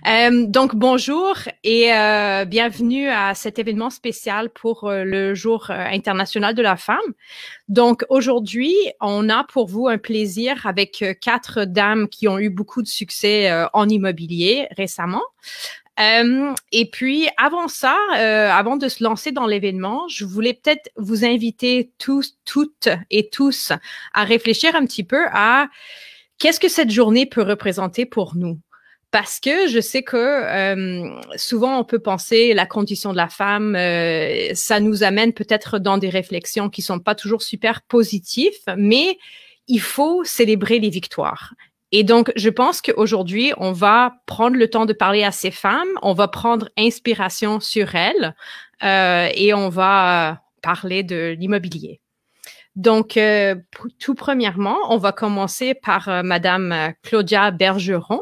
Donc, bonjour et bienvenue à cet événement spécial pour le Jour international de la femme. Donc, aujourd'hui, on a pour vous un plaisir avec quatre dames qui ont eu beaucoup de succès en immobilier récemment. Et puis, avant ça, avant de se lancer dans l'événement, je voulais peut-être vous inviter toutes et tous à réfléchir un petit peu à qu'est-ce que cette journée peut représenter pour nous. Parce que je sais que souvent on peut penser la condition de la femme, ça nous amène peut-être dans des réflexions qui sont pas toujours super positives, mais il faut célébrer les victoires. Et donc, je pense qu'aujourd'hui, on va prendre le temps de parler à ces femmes, on va prendre inspiration sur elles et on va parler de l'immobilier. Donc, tout premièrement, on va commencer par Madame Claudia Bergeron.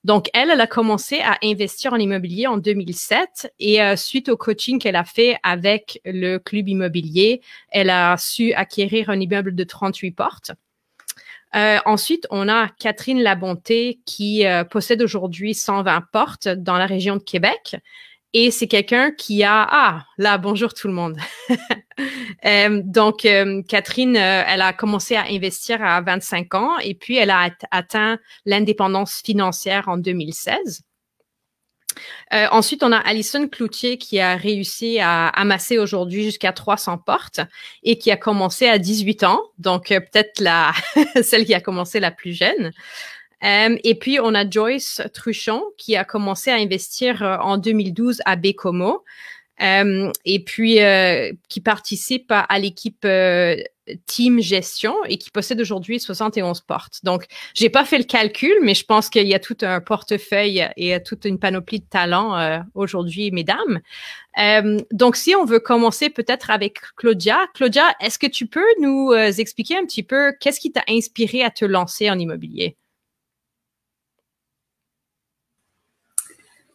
Donc, elle a commencé à investir en immobilier en 2007 et suite au coaching qu'elle a fait avec le club immobilier, elle a su acquérir un immeuble de 38 portes. Ensuite, on a Catherine Labonté qui possède aujourd'hui 120 portes dans la région de Québec. Et c'est quelqu'un qui a... Ah, là, bonjour tout le monde. Donc, Catherine, elle a commencé à investir à 25 ans et puis elle a atteint l'indépendance financière en 2016. Ensuite, on a Alison Cloutier qui a réussi à amasser aujourd'hui jusqu'à 300 portes et qui a commencé à 18 ans. Donc, peut-être celle qui a commencé la plus jeune. Et puis, on a Joyce Truchon qui a commencé à investir en 2012 à Bécomo et puis qui participe à l'équipe Team Gestion et qui possède aujourd'hui 71 portes. Donc, j'ai pas fait le calcul, mais je pense qu'il y a tout un portefeuille et toute une panoplie de talents aujourd'hui, mesdames. Donc, si on veut commencer peut-être avec Claudia. Claudia, est-ce que tu peux nous expliquer un petit peu qu'est-ce qui t'a inspiré à te lancer en immobilier?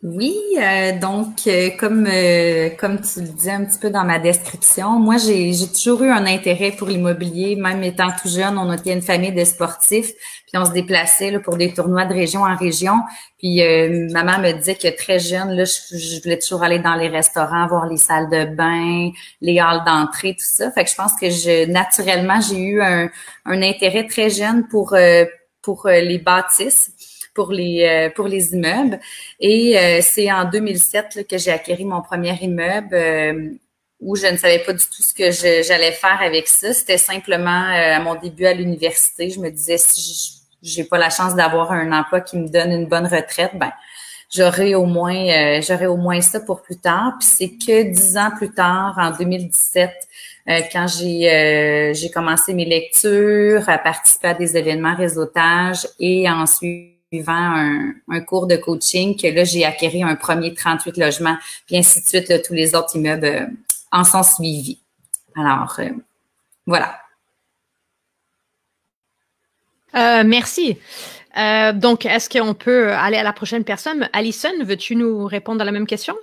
Oui, comme tu le disais un petit peu dans ma description, moi j'ai toujours eu un intérêt pour l'immobilier, même étant tout jeune, on était une famille de sportifs, puis on se déplaçait là, pour des tournois de région en région. Puis maman me disait que très jeune, là, je voulais toujours aller dans les restaurants, voir les salles de bain, les halls d'entrée, tout ça. Fait que je pense que naturellement j'ai eu un intérêt très jeune pour les bâtisses, pour les immeubles. Et c'est en 2007 là, que j'ai acquéri mon premier immeuble où je ne savais pas du tout ce que j'allais faire avec ça. C'était simplement à mon début à l'université. Je me disais, si j'ai pas la chance d'avoir un emploi qui me donne une bonne retraite, ben j'aurai au moins ça pour plus tard. Puis c'est que 10 ans plus tard, en 2017, quand j'ai commencé mes lectures, à participer à des événements réseautage et ensuite suivant un cours de coaching que là, j'ai acquéri un premier 38 logements, puis ainsi de suite, là, tous les autres immeubles en sont suivis. Alors, voilà. Merci. Donc, est-ce qu'on peut aller à la prochaine personne? Alison, veux-tu nous répondre à la même question?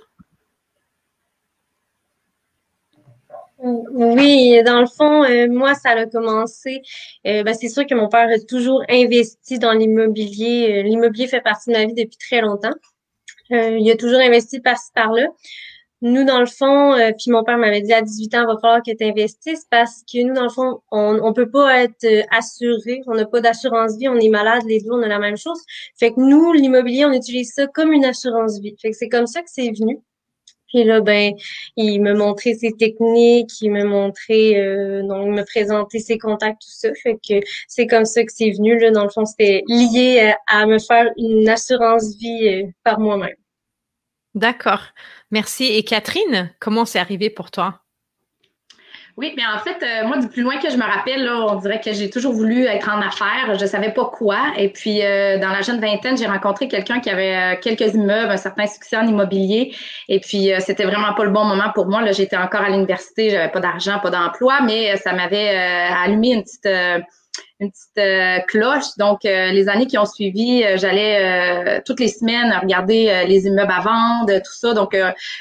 Oui, dans le fond, moi, ça a commencé. C'est sûr que mon père a toujours investi dans l'immobilier. L'immobilier fait partie de ma vie depuis très longtemps. Il a toujours investi par-ci, par-là. Nous, dans le fond, puis mon père m'avait dit à 18 ans, il va falloir que tu investisses parce que nous, dans le fond, on peut pas être assuré. On n'a pas d'assurance vie, on est malade, les deux, on a la même chose. Fait que nous, l'immobilier, on utilise ça comme une assurance vie. Fait que c'est comme ça que c'est venu. Puis là, ben, il me montrait ses techniques, il me montrait, donc, il me présentait ses contacts, tout ça. Fait que c'est comme ça que c'est venu, là. Dans le fond, c'était lié à me faire une assurance vie par moi-même. D'accord. Merci. Et Catherine, comment c'est arrivé pour toi? Oui, mais en fait, moi, du plus loin que je me rappelle, là, on dirait que j'ai toujours voulu être en affaires. Je savais pas quoi. Et puis, dans la jeune vingtaine, j'ai rencontré quelqu'un qui avait quelques immeubles, un certain succès en immobilier. Et puis, c'était vraiment pas le bon moment pour moi. Là, j'étais encore à l'université, j'avais pas d'argent, pas d'emploi, mais ça m'avait allumé une petite cloche. Donc, les années qui ont suivi, j'allais toutes les semaines regarder les immeubles à vendre, tout ça. Donc,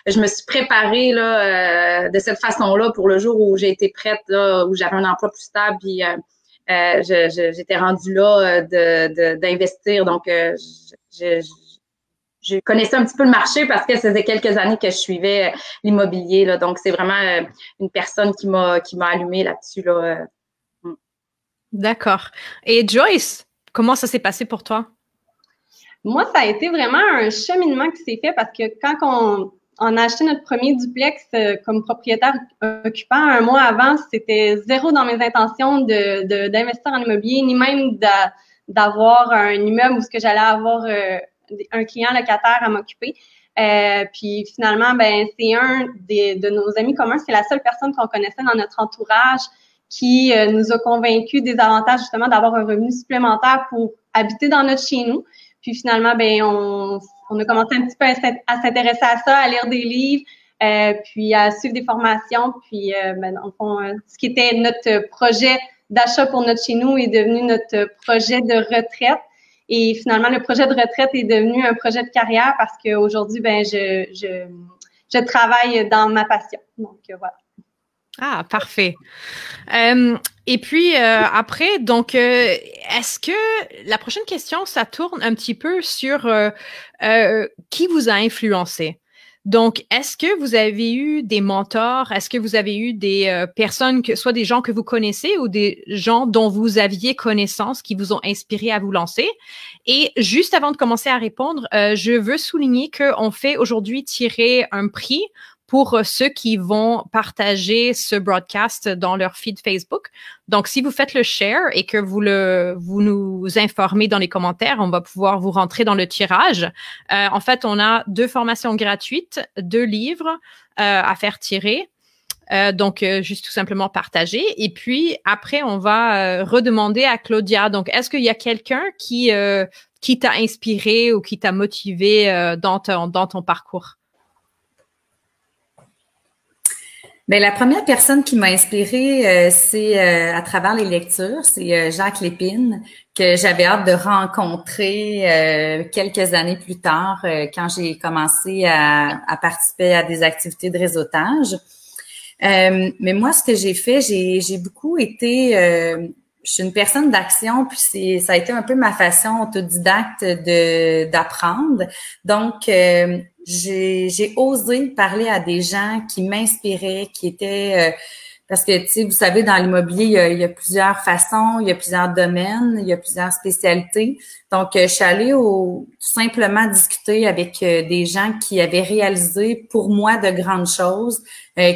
je me suis préparée là de cette façon-là pour le jour où j'ai été prête, là, où j'avais un emploi plus stable, puis j'étais rendue là d'investir. Donc, je connaissais un petit peu le marché parce que ça faisait quelques années que je suivais l'immobilier, là. Donc, c'est vraiment une personne qui m'a allumée là-dessus, là. D'accord. Et Joyce, comment ça s'est passé pour toi? Moi, ça a été vraiment un cheminement qui s'est fait parce que quand on a acheté notre premier duplex comme propriétaire occupant un mois avant, c'était zéro dans mes intentions d'investir en immobilier, ni même d'avoir un immeuble où ce que j'allais avoir un client locataire à m'occuper. Puis finalement, ben c'est un de nos amis communs, c'est la seule personne qu'on connaissait dans notre entourage qui nous a convaincus des avantages justement d'avoir un revenu supplémentaire pour habiter dans notre chez nous. Puis finalement, ben on a commencé un petit peu à s'intéresser à ça, à lire des livres, puis à suivre des formations. Puis ben, dans le fond, ce qui était notre projet d'achat pour notre chez nous est devenu notre projet de retraite. Et finalement, le projet de retraite est devenu un projet de carrière parce qu'aujourd'hui, ben je travaille dans ma passion. Donc voilà. Ah, parfait. Et puis après, donc, est-ce que la prochaine question, ça tourne un petit peu sur qui vous a influencé? Donc, est-ce que vous avez eu des mentors? Est-ce que vous avez eu des personnes, soit des gens que vous connaissez ou des gens dont vous aviez connaissance qui vous ont inspiré à vous lancer? Et juste avant de commencer à répondre, je veux souligner qu'on fait aujourd'hui tirer un prix pour ceux qui vont partager ce broadcast dans leur feed Facebook. Donc, si vous faites le share et que vous nous informez dans les commentaires, on va pouvoir vous rentrer dans le tirage. En fait, on a 2 formations gratuites, 2 livres à faire tirer. Donc, juste tout simplement partager. Et puis, après, on va redemander à Claudia. Donc, est-ce qu'il y a quelqu'un qui t'a inspiré ou qui t'a motivé dans ton parcours? Ben, la première personne qui m'a inspirée, c'est à travers les lectures, c'est Jacques Lépine, que j'avais hâte de rencontrer quelques années plus tard, quand j'ai commencé à participer à des activités de réseautage. Mais moi, ce que j'ai fait, j'ai beaucoup été... je suis une personne d'action, puis ça a été un peu ma façon autodidacte d'apprendre. Donc, j'ai osé parler à des gens qui m'inspiraient, qui étaient parce que, tu sais, vous savez, dans l'immobilier, il y a plusieurs façons, il y a plusieurs domaines, il y a plusieurs spécialités. Donc, je suis allée tout simplement discuter avec des gens qui avaient réalisé pour moi de grandes choses,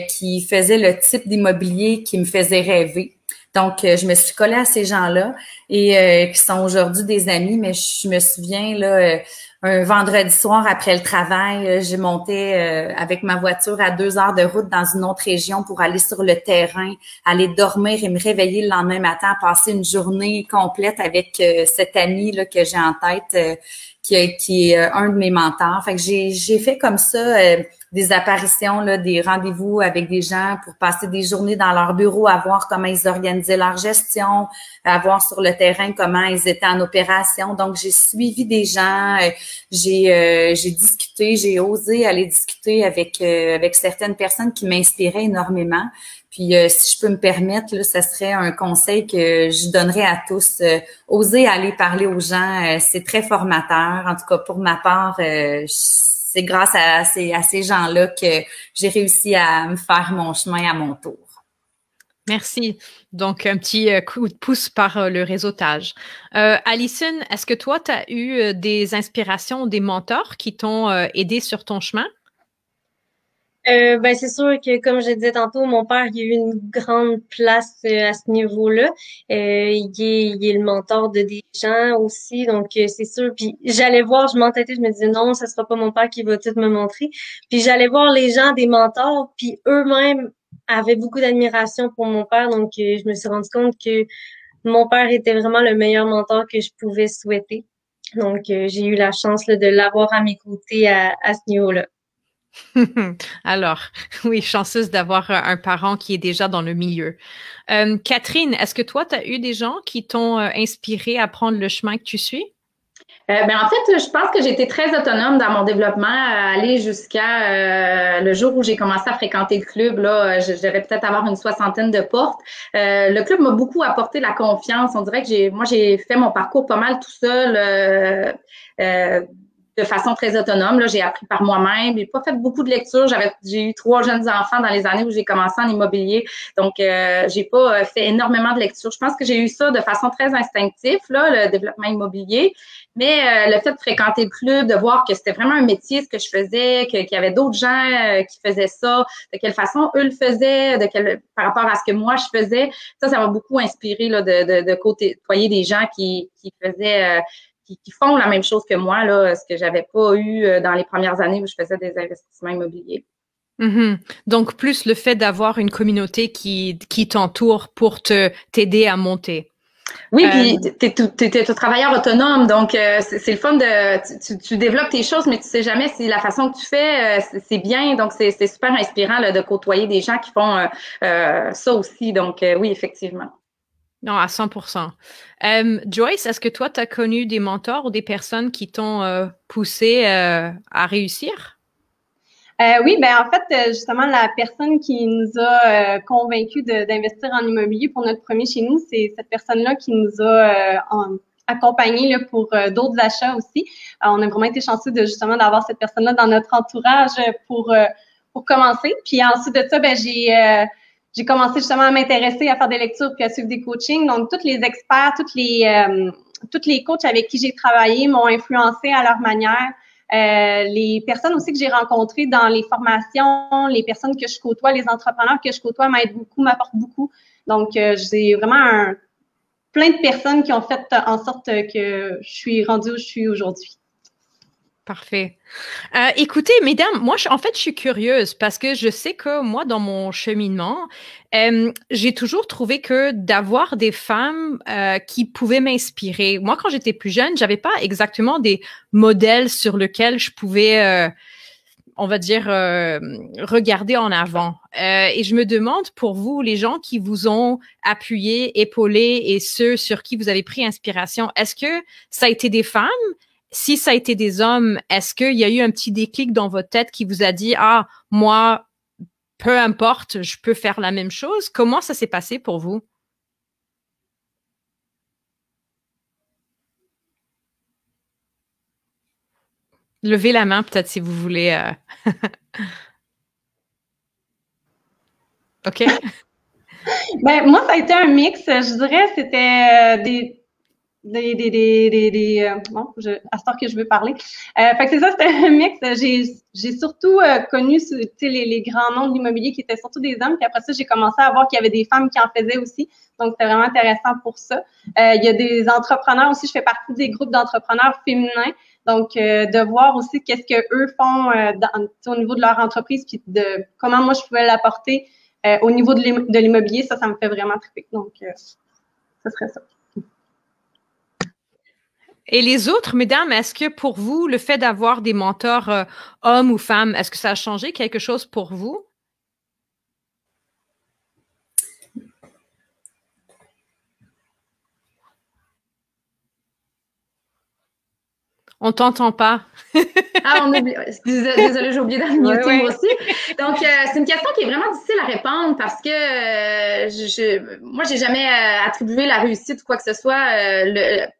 qui faisaient le type d'immobilier qui me faisait rêver. Donc, je me suis collée à ces gens-là et qui sont aujourd'hui des amis, mais je me souviens, là, un vendredi soir après le travail, j'ai monté avec ma voiture à 2 heures de route dans une autre région pour aller sur le terrain, aller dormir et me réveiller le lendemain matin, passer une journée complète avec cet ami là que j'ai en tête, qui est un de mes mentors. Fait que j'ai fait comme ça des apparitions, là, des rendez-vous avec des gens pour passer des journées dans leur bureau, à voir comment ils organisaient leur gestion, à voir sur le terrain comment ils étaient en opération. Donc, j'ai suivi des gens, j'ai discuté, j'ai osé aller discuter avec certaines personnes qui m'inspiraient énormément. Puis, si je peux me permettre, là, ça serait un conseil que je donnerais à tous. Oser aller parler aux gens, c'est très formateur. En tout cas, pour ma part, c'est grâce à ces gens-là que j'ai réussi à me faire mon chemin à mon tour. Merci. Donc, un petit coup de pouce par le réseautage. Alison, est-ce que toi, tu as eu des inspirations, des mentors qui t'ont aidé sur ton chemin? Ben c'est sûr que, comme je disais tantôt, mon père, il a eu une grande place à ce niveau-là. Il est le mentor de des gens aussi, donc c'est sûr. Puis j'allais voir, je m'entêtais, je me disais non, ça sera pas mon père qui va tout me montrer. Puis j'allais voir les gens des mentors, puis eux-mêmes avaient beaucoup d'admiration pour mon père, donc je me suis rendu compte que mon père était vraiment le meilleur mentor que je pouvais souhaiter. Donc j'ai eu la chance là, de l'avoir à mes côtés à ce niveau-là. Alors, oui, chanceuse d'avoir un parent qui est déjà dans le milieu. Catherine, est-ce que toi, tu as eu des gens qui t'ont inspiré à prendre le chemin que tu suis? Ben en fait, je pense que j'ai été très autonome dans mon développement, aller jusqu'à le jour où j'ai commencé à fréquenter le club. Là, je devais peut-être avoir une 60aine de portes. Le club m'a beaucoup apporté la confiance. On dirait que j'ai fait mon parcours pas mal tout seul. de façon très autonome. Là, j'ai appris par moi-même. J'ai pas fait beaucoup de lectures. J'ai eu 3 jeunes enfants dans les années où j'ai commencé en immobilier. Donc, j'ai pas fait énormément de lectures. Je pense que j'ai eu ça de façon très instinctive, là, le développement immobilier. Mais le fait de fréquenter le club, de voir que c'était vraiment un métier, ce que je faisais, qu'il y avait d'autres gens qui faisaient ça, de quelle façon eux le faisaient, par rapport à ce que moi je faisais, ça m'a beaucoup inspiré là, de côtoyer des gens qui faisaient qui font la même chose que moi, là, ce que j'avais pas eu dans les premières années où je faisais des investissements immobiliers. Mm-hmm. Donc, plus le fait d'avoir une communauté qui t'entoure pour t'aider à monter. Oui, puis t'es un travailleur autonome, donc c'est le fun tu développes tes choses, mais tu sais jamais si la façon que tu fais c'est bien, donc c'est super inspirant là, de côtoyer des gens qui font ça aussi, donc oui, effectivement. Non, à 100%. Joyce, est-ce que toi, tu as connu des mentors ou des personnes qui t'ont poussé à réussir? Oui, ben en fait, justement, la personne qui nous a convaincus d'investir en immobilier pour notre premier chez nous, c'est cette personne-là qui nous a accompagnés là, pour d'autres achats aussi. On a vraiment été chanceux justement d'avoir cette personne-là dans notre entourage pour commencer. Puis ensuite de ça, ben j'ai commencé justement à m'intéresser à faire des lectures puis à suivre des coachings. Donc, tous les experts, toutes les coachs avec qui j'ai travaillé m'ont influencé à leur manière. Les personnes aussi que j'ai rencontrées dans les formations, les personnes que je côtoie, les entrepreneurs que je côtoie m'aident beaucoup, m'apportent beaucoup. Donc, j'ai vraiment plein de personnes qui ont fait en sorte que je suis rendue où je suis aujourd'hui. Parfait. Écoutez, mesdames, moi, en fait, je suis curieuse parce que je sais que moi, dans mon cheminement, j'ai toujours trouvé que d'avoir des femmes qui pouvaient m'inspirer. Moi, quand j'étais plus jeune, j'avais pas exactement des modèles sur lesquels je pouvais, on va dire, regarder en avant. Et je me demande pour vous, les gens qui vous ont appuyé, épaulé et ceux sur qui vous avez pris inspiration, est-ce que ça a été des femmes? Si ça a été des hommes, est-ce qu'il y a eu un petit déclic dans votre tête qui vous a dit « Ah, moi, peu importe, je peux faire la même chose ». Comment ça s'est passé pour vous? Levez la main peut-être si vous voulez. OK. Ben, moi, ça a été un mix. Je dirais c'était bon, à ce temps que je veux parler. Fait que c'est ça, c'était un mix. J'ai surtout connu les grands noms de l'immobilier qui étaient surtout des hommes. Puis après ça, j'ai commencé à voir qu'il y avait des femmes qui en faisaient aussi. Donc, c'était vraiment intéressant pour ça. Il y a des entrepreneurs aussi. Je fais partie des groupes d'entrepreneurs féminins. Donc, de voir aussi qu'est-ce que eux font au niveau de leur entreprise, puis de comment moi je pouvais l'apporter au niveau de l'immobilier, ça me fait vraiment triper. Donc, ce serait ça. Et les autres, mesdames, est-ce que pour vous, le fait d'avoir des mentors hommes ou femmes, est-ce que ça a changé quelque chose pour vous? On t'entend pas. On oublie. Désolée, j'ai oublié d'unmuter moi aussi. Donc, c'est une question qui est vraiment difficile à répondre parce que moi, j'ai jamais attribué la réussite ou quoi que ce soit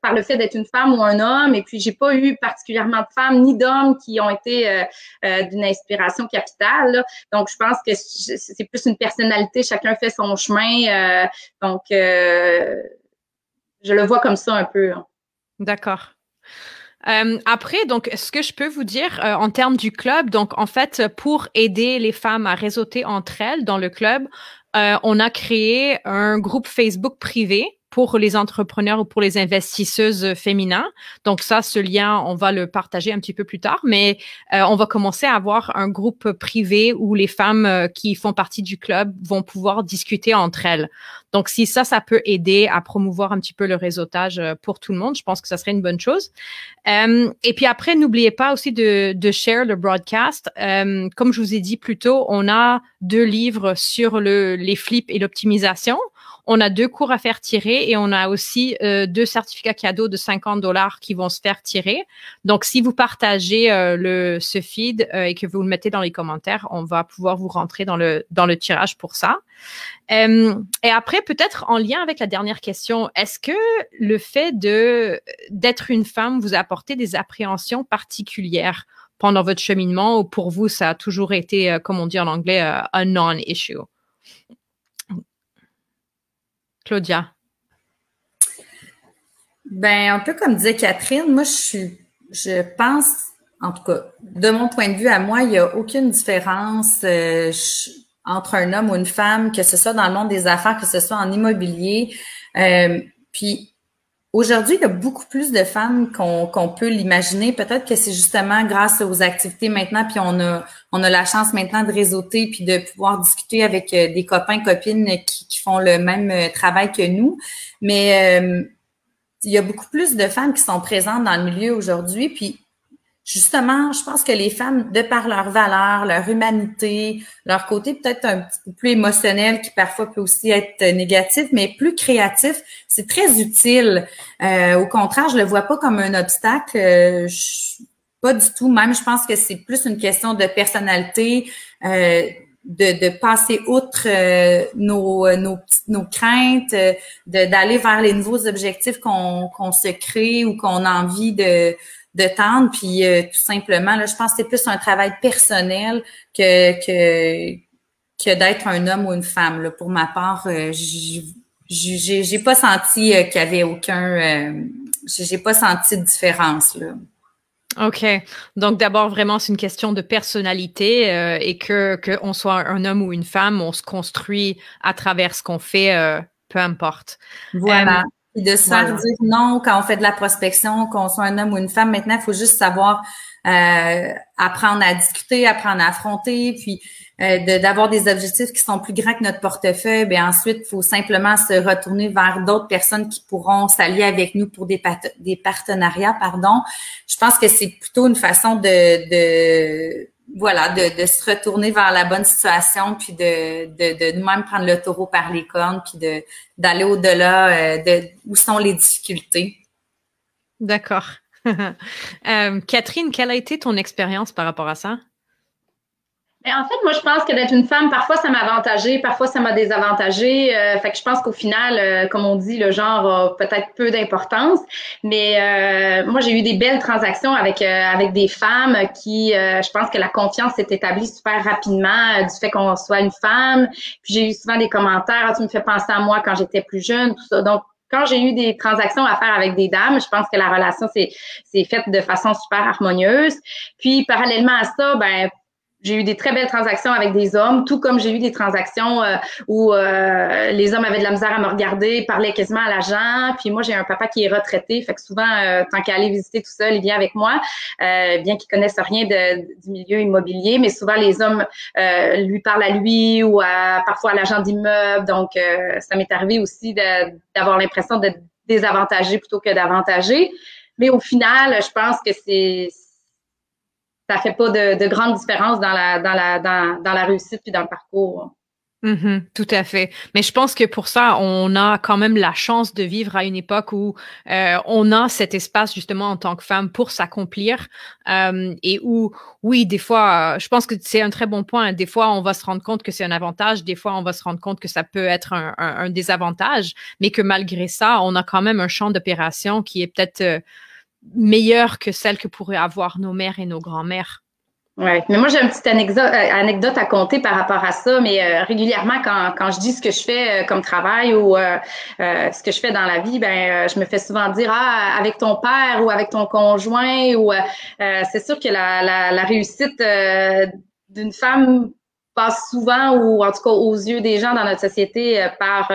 par le fait d'être une femme ou un homme. Et puis, j'ai pas eu particulièrement de femmes ni d'hommes qui ont été d'une inspiration capitale. Là. Donc, je pense que c'est plus une personnalité. Chacun fait son chemin. Donc, je le vois comme ça un peu. Hein. D'accord. Après, donc, ce que je peux vous dire en termes du club, donc, en fait, pour aider les femmes à réseauter entre elles dans le club, on a créé un groupe Facebook privé pour les entrepreneurs ou pour les investisseuses féminins. Donc ça, ce lien, on va le partager un petit peu plus tard, mais on va commencer à avoir un groupe privé où les femmes qui font partie du club vont pouvoir discuter entre elles. Donc si ça peut aider à promouvoir un petit peu le réseautage pour tout le monde, je pense que ça serait une bonne chose. Et puis après, n'oubliez pas aussi de share le broadcast. Comme je vous ai dit plus tôt, on a 2 livres sur les flips et l'optimisation. On a 2 cours à faire tirer et on a aussi 2 certificats cadeaux de $50 qui vont se faire tirer. Donc, si vous partagez ce feed et que vous le mettez dans les commentaires, on va pouvoir vous rentrer dans le tirage pour ça. Et après, peut-être en lien avec la dernière question, est-ce que le fait d'être une femme vous a apporté des appréhensions particulières pendant votre cheminement, ou pour vous, ça a toujours été, comme on dit en anglais, a non-issue? Claudia? Ben, un peu comme disait Catherine, moi, je pense, en tout cas, de mon point de vue à moi, il n'y a aucune différence entre un homme ou une femme, que ce soit dans le monde des affaires, que ce soit en immobilier. Puis, aujourd'hui, il y a beaucoup plus de femmes qu'on peut l'imaginer. Peut-être que c'est justement grâce aux activités maintenant, puis on a la chance maintenant de réseauter puis de pouvoir discuter avec des copains, copines qui font le même travail que nous. Mais il y a beaucoup plus de femmes qui sont présentes dans le milieu aujourd'hui. Puis justement, je pense que les femmes, de par leur valeur, leur humanité, leur côté peut-être un petit peu plus émotionnel, qui parfois peut aussi être négatif, mais plus créatif, c'est très utile. Au contraire, je le vois pas comme un obstacle. Pas du tout. Même, je pense que c'est plus une question de personnalité, de passer outre nos craintes, d'aller vers les nouveaux objectifs qu'on se crée ou qu'on a envie de tendre, puis tout simplement, là, je pense que c'est plus un travail personnel que d'être un homme ou une femme. Là. Pour ma part, j'ai pas senti qu'il y avait j'ai pas senti de différence là. OK. Donc d'abord, vraiment, c'est une question de personnalité et que on soit un homme ou une femme, on se construit à travers ce qu'on fait, peu importe. Voilà. Et de se faire dire non quand on fait de la prospection, qu'on soit un homme ou une femme. Maintenant, il faut juste savoir apprendre à discuter, apprendre à affronter, puis d'avoir des objectifs qui sont plus grands que notre portefeuille. Bien ensuite, il faut simplement se retourner vers d'autres personnes qui pourront s'allier avec nous pour des partenariats, pardon. Je pense que c'est plutôt une façon de se retourner vers la bonne situation, puis de nous-mêmes prendre le taureau par les cornes, puis d'aller au-delà de où sont les difficultés. D'accord. Catherine, quelle a été ton expérience par rapport à ça? En fait, moi, je pense que d'être une femme, parfois, ça m'a avantagé, parfois, ça m'a désavantagé. Fait que je pense qu'au final, comme on dit, le genre a peut-être peu d'importance. Mais moi, j'ai eu des belles transactions avec des femmes qui, je pense que la confiance s'est établie super rapidement du fait qu'on soit une femme. Puis j'ai eu souvent des commentaires, tu me fais penser à moi quand j'étais plus jeune, tout ça. Donc, quand j'ai eu des transactions à faire avec des dames, je pense que la relation s'est faite de façon super harmonieuse. Puis, parallèlement à ça, j'ai eu des très belles transactions avec des hommes, tout comme j'ai eu des transactions où les hommes avaient de la misère à me regarder, parlaient quasiment à l'agent. Puis moi, j'ai un papa qui est retraité, fait que souvent, tant qu'à aller visiter tout seul, il vient avec moi, bien qu'il connaisse rien du milieu immobilier, mais souvent les hommes lui parlent à lui ou parfois à l'agent d'immeuble. Donc, ça m'est arrivé aussi d'avoir l'impression d'être désavantagée plutôt que d'avantagée. Mais au final, je pense que ça fait pas de grande différence dans la réussite puis dans le parcours. Tout à fait. Mais je pense que pour ça, on a quand même la chance de vivre à une époque où on a cet espace justement en tant que femme pour s'accomplir et où, oui, des fois, je pense que c'est un très bon point. Des fois, on va se rendre compte que c'est un avantage. Des fois, on va se rendre compte que ça peut être un désavantage, mais que malgré ça, on a quand même un champ d'opération qui est peut-être meilleure que celle que pourraient avoir nos mères et nos grands-mères. Ouais, mais moi j'ai une petite anecdote à conter par rapport à ça, mais régulièrement quand je dis ce que je fais comme travail ou ce que je fais dans la vie, je me fais souvent dire avec ton père ou avec ton conjoint ou c'est sûr que la réussite d'une femme passe souvent ou en tout cas aux yeux des gens dans notre société par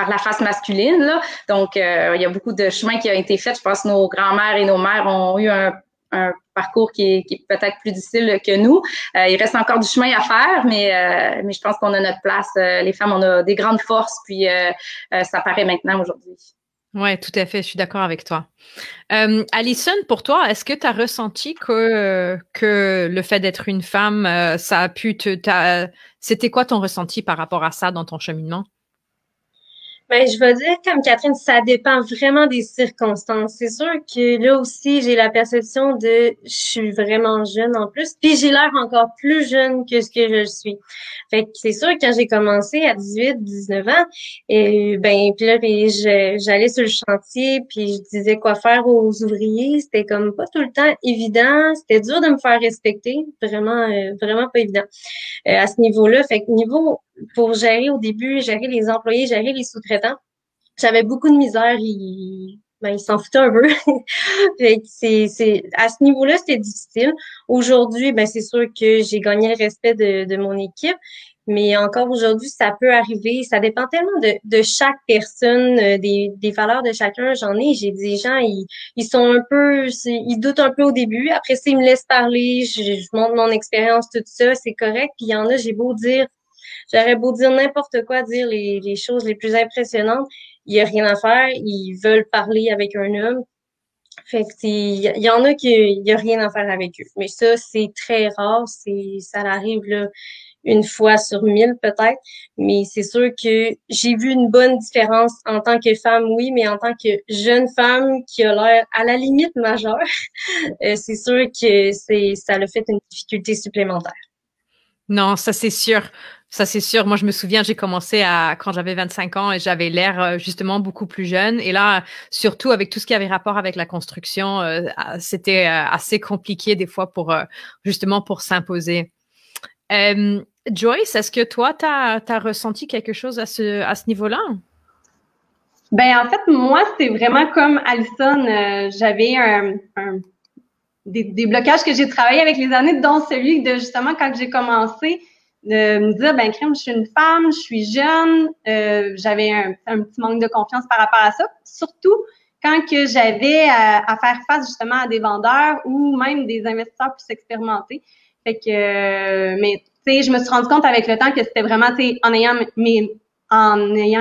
la face masculine, là. Donc, il y a beaucoup de chemin qui a été fait. Je pense que nos grands-mères et nos mères ont eu un parcours qui est peut-être plus difficile que nous. Il reste encore du chemin à faire, mais je pense qu'on a notre place. Les femmes, on a des grandes forces, puis ça paraît maintenant aujourd'hui. Ouais, tout à fait. Je suis d'accord avec toi. Alison, pour toi, est-ce que tu as ressenti que le fait d'être une femme, ça a pu c'était quoi ton ressenti par rapport à ça dans ton cheminement? Ben, je vais dire, comme Catherine, ça dépend vraiment des circonstances. C'est sûr que là aussi, j'ai la perception de je suis vraiment jeune en plus, puis j'ai l'air encore plus jeune que ce que je suis. Fait que c'est sûr, quand j'ai commencé à 19 ans, et ben, puis là, j'allais sur le chantier, puis je disais quoi faire aux ouvriers. C'était comme pas tout le temps évident. C'était dur de me faire respecter. Vraiment, vraiment pas évident. À ce niveau-là. Fait que niveau pour gérer au début, gérer les employés, gérer les sous-traitants, j'avais beaucoup de misère. Ils s'en foutaient un peu. Fait que à ce niveau-là, c'était difficile. Aujourd'hui, ben, c'est sûr que j'ai gagné le respect de mon équipe. Mais encore aujourd'hui, ça peut arriver. Ça dépend tellement de chaque personne, des valeurs de chacun. J'ai des gens, ils sont un peu, ils doutent un peu au début. Après ça, ils me laissent parler. Je montre mon expérience, tout ça, c'est correct. Puis il y en a, j'aurais beau dire n'importe quoi, dire les choses les plus impressionnantes. Il y a rien à faire. Ils veulent parler avec un homme. Fait que il y en a il y a rien à faire avec eux. Mais ça, c'est très rare. Ça arrive là une fois sur 1000 peut-être, mais c'est sûr que j'ai vu une bonne différence en tant que femme, oui, mais en tant que jeune femme qui a l'air à la limite majeure, c'est sûr que ça a fait une difficulté supplémentaire. Non, ça c'est sûr. Ça c'est sûr. Moi, je me souviens, j'ai commencé quand j'avais 25 ans et j'avais l'air justement beaucoup plus jeune. Et là, surtout avec tout ce qui avait rapport avec la construction, c'était assez compliqué des fois justement pour s'imposer. Joyce, est-ce que toi, t'as ressenti quelque chose à ce niveau-là? Ben en fait, moi, c'est vraiment comme Alison. J'avais des blocages que j'ai travaillé avec les années, dont celui de justement quand j'ai commencé de me dire, ben crème, je suis une femme, je suis jeune. J'avais un petit manque de confiance par rapport à ça. Surtout quand que j'avais à faire face justement à des vendeurs ou même des investisseurs plus expérimentés. Fait que, mais tu sais, je me suis rendu compte avec le temps que c'était vraiment, tu sais, en ayant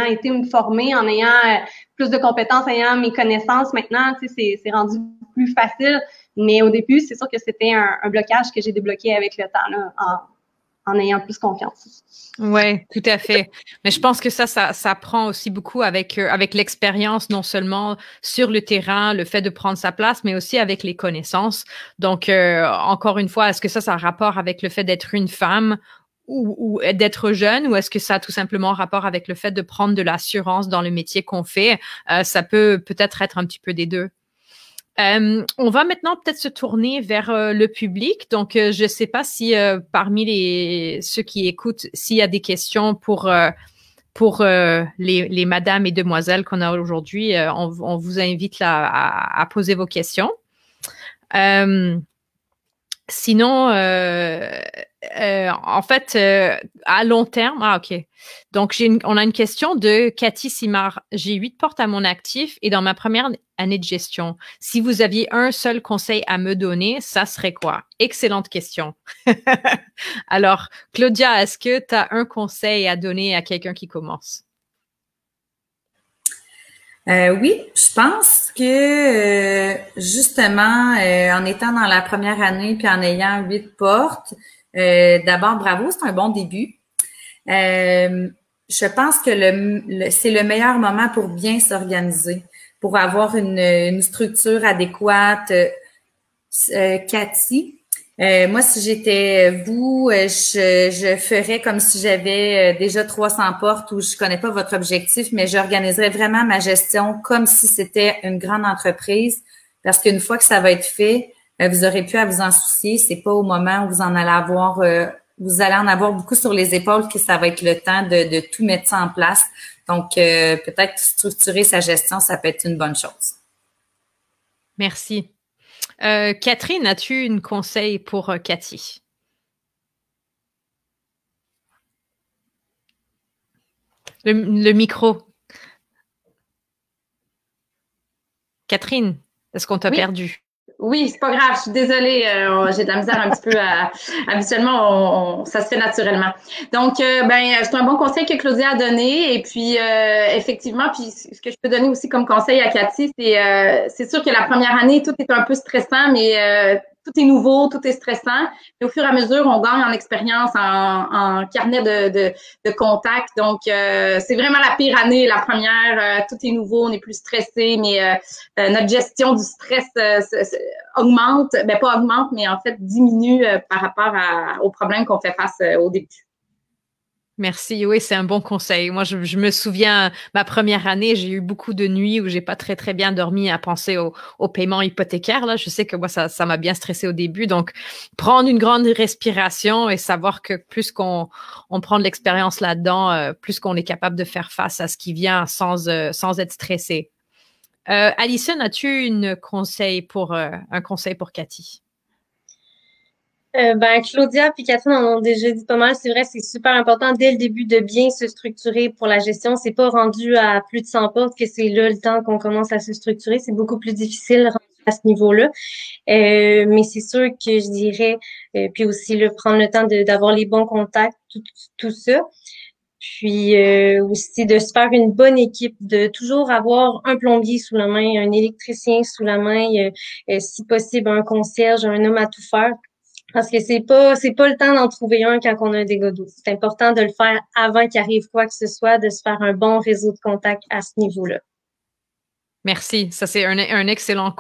été me former, en ayant plus de compétences, en ayant mes connaissances maintenant, tu sais, c'est rendu plus facile. Mais au début, c'est sûr que c'était un blocage que j'ai débloqué avec le temps, là, en ayant plus confiance. Ouais, tout à fait. Mais je pense que ça prend aussi beaucoup avec l'expérience, non seulement sur le terrain, le fait de prendre sa place, mais aussi avec les connaissances. Donc, encore une fois, est-ce que ça a rapport avec le fait d'être une femme ou d'être jeune, ou est-ce que ça a tout simplement rapport avec le fait de prendre de l'assurance dans le métier qu'on fait? Ça peut-être être un petit peu des deux. On va maintenant peut-être se tourner vers le public. Donc, je ne sais pas si parmi ceux qui écoutent, s'il y a des questions pour les madames et demoiselles qu'on a aujourd'hui. On vous invite là à poser vos questions. Sinon, en fait, à long terme, ok. Donc, on a une question de Cathy Simard. J'ai 8 portes à mon actif et dans ma première année de gestion. Si vous aviez un seul conseil à me donner, ça serait quoi? Excellente question. Alors, Claudia, est-ce que tu as un conseil à donner à quelqu'un qui commence? Oui, je pense que justement, en étant dans la première année puis en ayant 8 portes, d'abord, bravo, c'est un bon début. Je pense que c'est le meilleur moment pour bien s'organiser, pour avoir une structure adéquate. Cathy, moi, si j'étais vous, je ferais comme si j'avais déjà 300 portes où je connais pas votre objectif, mais j'organiserais vraiment ma gestion comme si c'était une grande entreprise, parce qu'une fois que ça va être fait, vous aurez plus à vous en soucier. C'est pas au moment où vous en allez avoir, vous allez en avoir beaucoup sur les épaules que ça va être le temps de tout mettre ça en place. Donc, peut-être structurer sa gestion, ça peut être une bonne chose. Merci. Catherine, as-tu un conseil pour Cathy? Le micro. Catherine, est-ce qu'on t'a perdu? Oui, c'est pas grave, je suis désolée, j'ai de la misère un petit peu habituellement, ça se fait naturellement. Donc, c'est un bon conseil que Claudia a donné. Et puis, effectivement, puis ce que je peux donner aussi comme conseil à Cathy, c'est sûr que la première année, tout est un peu stressant, mais tout est nouveau, tout est stressant. Et au fur et à mesure, on gagne en expérience, en carnet de contact. Donc, c'est vraiment la pire année, la première. Tout est nouveau, on est plus stressé, mais notre gestion du stress augmente. Ben, pas augmente, mais en fait diminue par rapport aux problèmes qu'on fait face au début. Merci. Oui, c'est un bon conseil. Moi, je me souviens, ma première année, j'ai eu beaucoup de nuits où j'ai pas très, très bien dormi à penser au paiement hypothécaire. Là, je sais que moi, ça m'a bien stressé au début. Donc, prendre une grande respiration et savoir que plus qu'on prend de l'expérience là-dedans, plus qu'on est capable de faire face à ce qui vient sans être stressé. Alison, as-tu un conseil pour Cathy? Claudia puis Catherine en ont déjà dit pas mal. C'est vrai, c'est super important dès le début de bien se structurer pour la gestion. C'est pas rendu à plus de 100 portes que c'est là le temps qu'on commence à se structurer. C'est beaucoup plus difficile rendu à ce niveau-là. Mais c'est sûr que je dirais, puis aussi prendre le temps d'avoir les bons contacts, tout ça. Puis aussi de se faire une bonne équipe, de toujours avoir un plombier sous la main, un électricien sous la main, si possible un concierge, un homme à tout faire. Parce que c'est pas le temps d'en trouver un quand on a un dégât d'eau. C'est important de le faire avant qu'il arrive quoi que ce soit, de se faire un bon réseau de contacts à ce niveau-là. Merci. Ça, c'est un excellent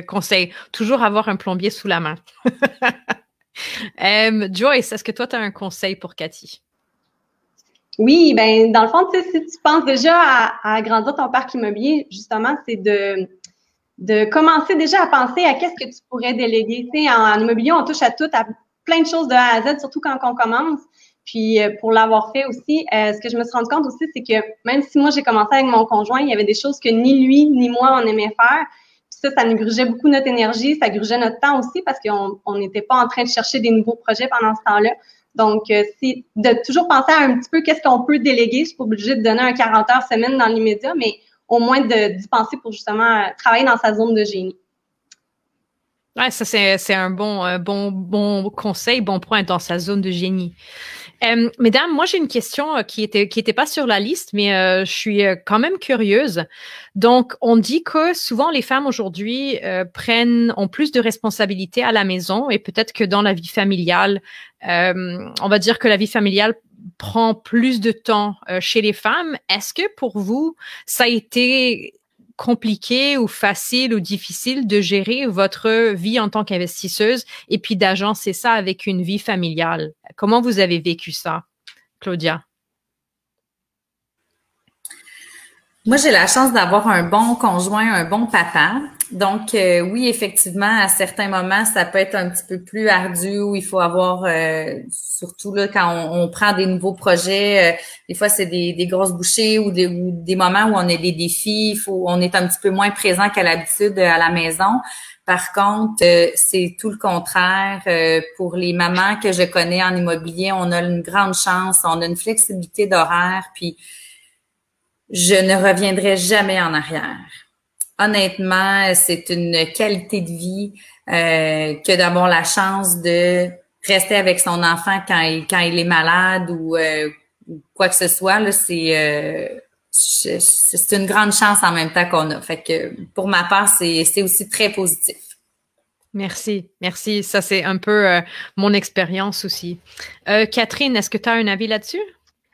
conseil. Toujours avoir un plombier sous la main. Joyce, est-ce que toi, tu as un conseil pour Cathy? Oui, ben dans le fond, tu sais, si tu penses déjà à agrandir ton parc immobilier, justement, c'est de commencer déjà à penser à qu'est-ce que tu pourrais déléguer. Tu sais, en immobilier, on touche à tout, à plein de choses de A à Z, surtout quand on commence. Puis pour l'avoir fait aussi, ce que je me suis rendu compte aussi, c'est que même si moi j'ai commencé avec mon conjoint, il y avait des choses que ni lui ni moi on aimait faire. Puis ça nous grugeait beaucoup notre énergie, ça grugeait notre temps aussi parce qu'on n'était pas en train de chercher des nouveaux projets pendant ce temps-là. Donc, c'est de toujours penser à un petit peu qu'est-ce qu'on peut déléguer. Je suis pas obligée de donner un 40 heures semaine dans l'immédiat, mais au moins d'y penser pour justement travailler dans sa zone de génie. Ouais, ça c'est un bon conseil, bon point dans sa zone de génie. Mesdames, moi j'ai une question qui était pas sur la liste, mais je suis quand même curieuse. Donc, on dit que souvent les femmes aujourd'hui ont plus de responsabilités à la maison et peut-être que dans la vie familiale, on va dire que la vie familiale prend plus de temps chez les femmes. Est-ce que pour vous, ça a été compliqué ou facile ou difficile de gérer votre vie en tant qu'investisseuse et puis d'agencer ça avec une vie familiale? Comment vous avez vécu ça, Claudia? Moi, j'ai la chance d'avoir un bon conjoint, un bon papa. Donc, oui, effectivement, à certains moments, ça peut être un petit peu plus ardu où il faut avoir, surtout là, quand on prend des nouveaux projets, des fois, c'est des grosses bouchées ou des moments où on a des défis, on est un petit peu moins présent qu'à l'habitude à la maison. Par contre, c'est tout le contraire. Pour les mamans que je connais en immobilier, on a une grande chance, on a une flexibilité d'horaire, puis je ne reviendrai jamais en arrière. Honnêtement, c'est une qualité de vie que d'avoir la chance de rester avec son enfant quand il est malade ou quoi que ce soit. Là, c'est une grande chance en même temps qu'on a. Fait que pour ma part, c'est aussi très positif. Merci. Ça, c'est un peu mon expérience aussi. Catherine, est-ce que tu as un avis là-dessus?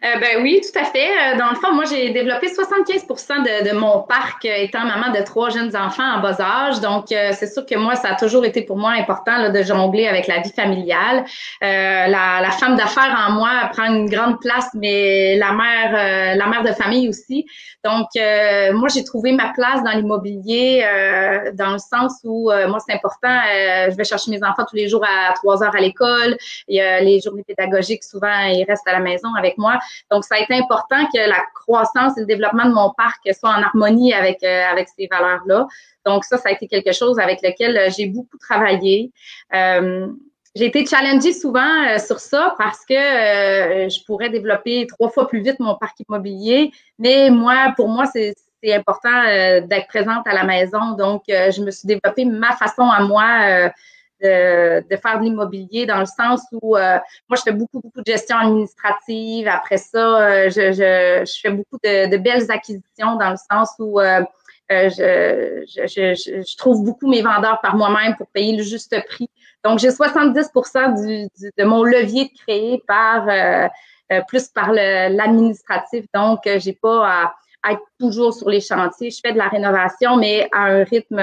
Ben oui, tout à fait. Dans le fond, moi, j'ai développé 75% de mon parc étant maman de 3 jeunes enfants en bas âge. Donc, c'est sûr que moi, ça a toujours été pour moi important là, de jongler avec la vie familiale. La femme d'affaires en moi prend une grande place, mais la mère de famille aussi. Donc, moi, j'ai trouvé ma place dans l'immobilier dans le sens où, moi, c'est important. Je vais chercher mes enfants tous les jours à 3 heures à l'école. Il y a les journées pédagogiques, souvent, ils restent à la maison avec moi. Donc, ça a été important que la croissance et le développement de mon parc soient en harmonie avec ces valeurs-là. Donc, ça a été quelque chose avec lequel j'ai beaucoup travaillé. J'ai été challengée souvent sur ça parce que je pourrais développer 3 fois plus vite mon parc immobilier. Mais pour moi, c'est important d'être présente à la maison. Donc, je me suis développée ma façon à moi de faire de l'immobilier dans le sens où moi, je fais beaucoup de gestion administrative. Après ça, je fais beaucoup de belles acquisitions dans le sens où je trouve beaucoup mes vendeurs par moi-même pour payer le juste prix. Donc, j'ai 70% de mon levier de créer plus par l'administratif. Donc, j'ai pas à être toujours sur les chantiers. Je fais de la rénovation, mais à un rythme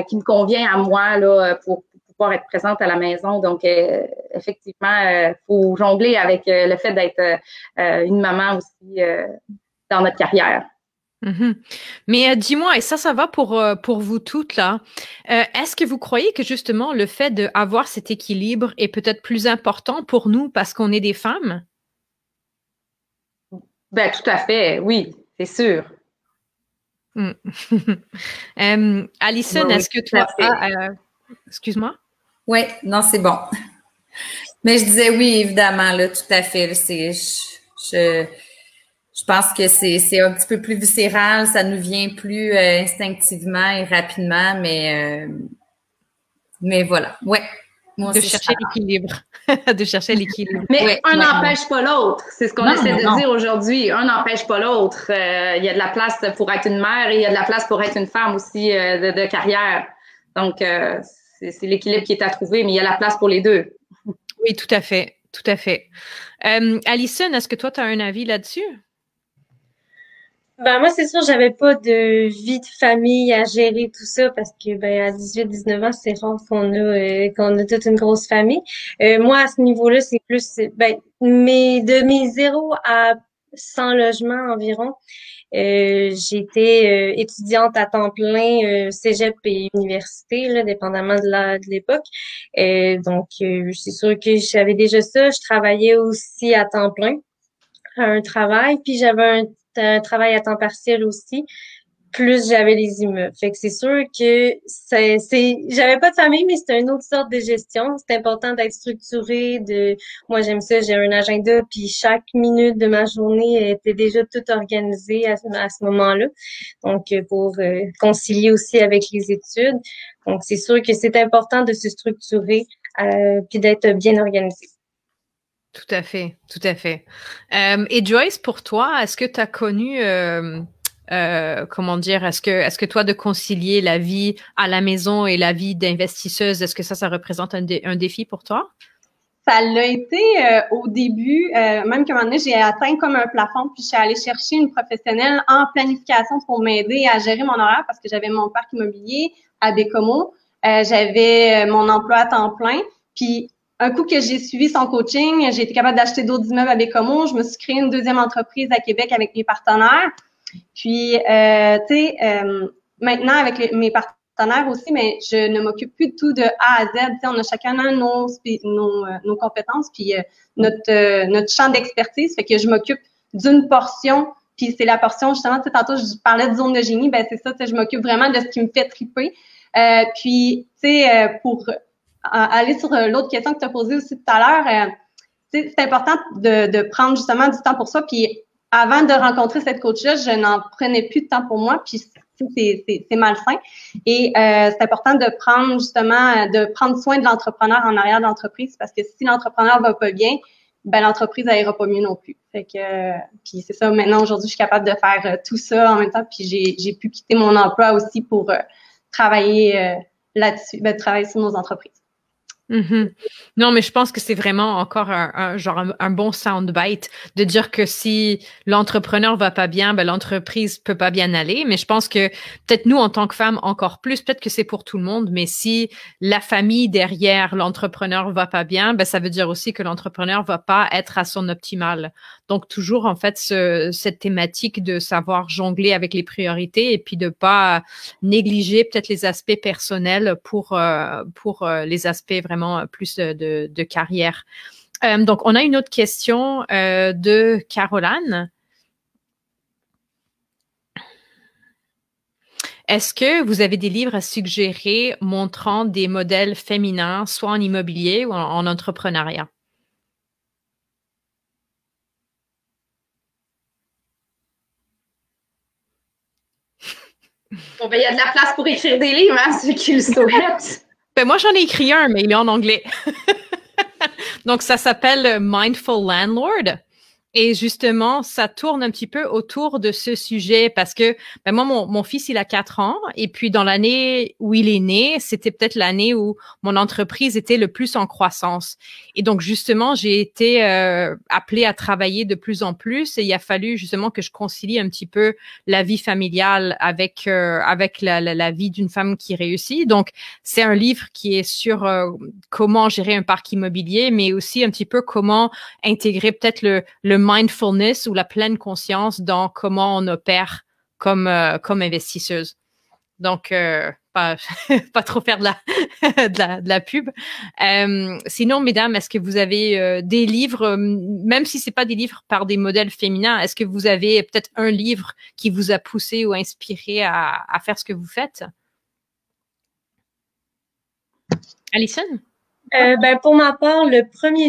qui me convient à moi là, pour pouvoir être présente à la maison. Donc, effectivement, faut jongler avec le fait d'être une maman aussi dans notre carrière. Mm-hmm. Mais dis-moi, et ça va pour vous toutes là. Est-ce que vous croyez que justement le fait d'avoir cet équilibre est peut-être plus important pour nous parce qu'on est des femmes? Ben, tout à fait, oui, c'est sûr. Alison, est-ce que toi... excuse-moi? Oui, non, c'est bon. Mais je disais oui, évidemment, là, tout à fait. Je pense que c'est un petit peu plus viscéral, ça nous vient plus instinctivement et rapidement, mais voilà. Ouais. Moi de chercher l'équilibre. De chercher l'équilibre. Mais un n'empêche pas l'autre. C'est ce qu'on essaie de dire aujourd'hui. Un n'empêche pas l'autre. Il y a de la place pour être une mère et il y a de la place pour être une femme aussi de carrière. Donc, c'est l'équilibre qui est à trouver, mais il y a la place pour les deux. Oui, tout à fait. Tout à fait. Alison, est-ce que toi, tu as un avis là-dessus? Ben, moi, c'est sûr, j'avais pas de vie de famille à gérer tout ça parce que, à 18-19 ans, c'est rare qu'on a toute une grosse famille. Moi, à ce niveau-là, c'est plus, de mes 0 à 100 logements environ, j'étais étudiante à temps plein, cégep et université, là, dépendamment de l'époque. Donc, c'est sûr que j'avais déjà ça. Je travaillais aussi à temps plein à un travail, puis j'avais un travail à temps partiel aussi, plus j'avais les immeubles. Fait que c'est sûr que j'avais pas de famille, mais c'était une autre sorte de gestion. C'est important d'être structuré. Moi, j'aime ça, j'ai un agenda, puis chaque minute de ma journée était déjà toute organisée à ce moment-là. Donc, pour concilier aussi avec les études. Donc, c'est sûr que c'est important de se structurer, puis d'être bien organisé. Tout à fait, tout à fait. Et Joyce, pour toi, est-ce que tu as connu, comment dire, est-ce que toi de concilier la vie à la maison et la vie d'investisseuse, est-ce que ça représente un défi pour toi? Ça l'a été au début, même qu'à un moment donné, j'ai atteint comme un plafond, puis je suis allée chercher une professionnelle en planification pour m'aider à gérer mon horaire parce que j'avais mon parc immobilier à Bécomo, j'avais mon emploi à temps plein, puis un coup que j'ai suivi son coaching, j'ai été capable d'acheter d'autres immeubles à Bécomo. Je me suis créé une deuxième entreprise à Québec avec mes partenaires. Puis, maintenant, avec mes partenaires aussi, mais je ne m'occupe plus de tout de A à Z. T'sais, on a chacun nos compétences, puis notre champ d'expertise. Fait que je m'occupe d'une portion, puis c'est la portion, justement, tantôt, je parlais de zone de génie, c'est ça, je m'occupe vraiment de ce qui me fait triper. Puis, pour aller sur l'autre question que tu as posée aussi tout à l'heure, c'est important de prendre justement du temps pour ça. Puis avant de rencontrer cette coach-là, je n'en prenais plus de temps pour moi, puis c'est malsain. Et c'est important de prendre soin de l'entrepreneur en arrière de l'entreprise, parce que si l'entrepreneur va pas bien, l'entreprise elle ira pas mieux non plus. Fait que puis c'est ça. Maintenant aujourd'hui, je suis capable de faire tout ça en même temps. Puis j'ai pu quitter mon emploi aussi pour travailler là-dessus, travailler sur nos entreprises. Mm-hmm. Non, mais je pense que c'est vraiment encore un bon soundbite de dire que si l'entrepreneur va pas bien, l'entreprise peut pas bien aller. Mais je pense que peut-être nous, en tant que femmes, encore plus, peut-être que c'est pour tout le monde, mais si la famille derrière l'entrepreneur va pas bien, ça veut dire aussi que l'entrepreneur va pas être à son optimal. Donc, toujours, en fait, cette thématique de savoir jongler avec les priorités et puis de pas négliger peut-être les aspects personnels pour les aspects vraiment plus de carrière. Donc, on a une autre question de Caroline. Est-ce que vous avez des livres à suggérer montrant des modèles féminins, soit en immobilier ou en entrepreneuriat? Bon, il y a de la place pour écrire des livres, hein, ceux qui le souhaitent. Moi, j'en ai écrit un, mais il est en anglais. Donc, ça s'appelle Mindful Landlord. Et justement, ça tourne un petit peu autour de ce sujet parce que ben moi, mon fils, il a 4 ans et puis dans l'année où il est né, c'était peut-être l'année où mon entreprise était le plus en croissance. Et donc, justement, j'ai été appelée à travailler de plus en plus et il a fallu justement que je concilie un petit peu la vie familiale avec la vie d'une femme qui réussit. Donc, c'est un livre qui est sur comment gérer un parc immobilier, mais aussi un petit peu comment intégrer peut-être le mindfulness ou la pleine conscience dans comment on opère comme investisseuse. Donc, pas trop faire de la pub. Sinon, mesdames, est-ce que vous avez des livres, même si c'est pas des livres par des modèles féminins, est-ce que vous avez peut-être un livre qui vous a poussé ou inspiré à faire ce que vous faites? Alison? Ben, pour ma part, le premier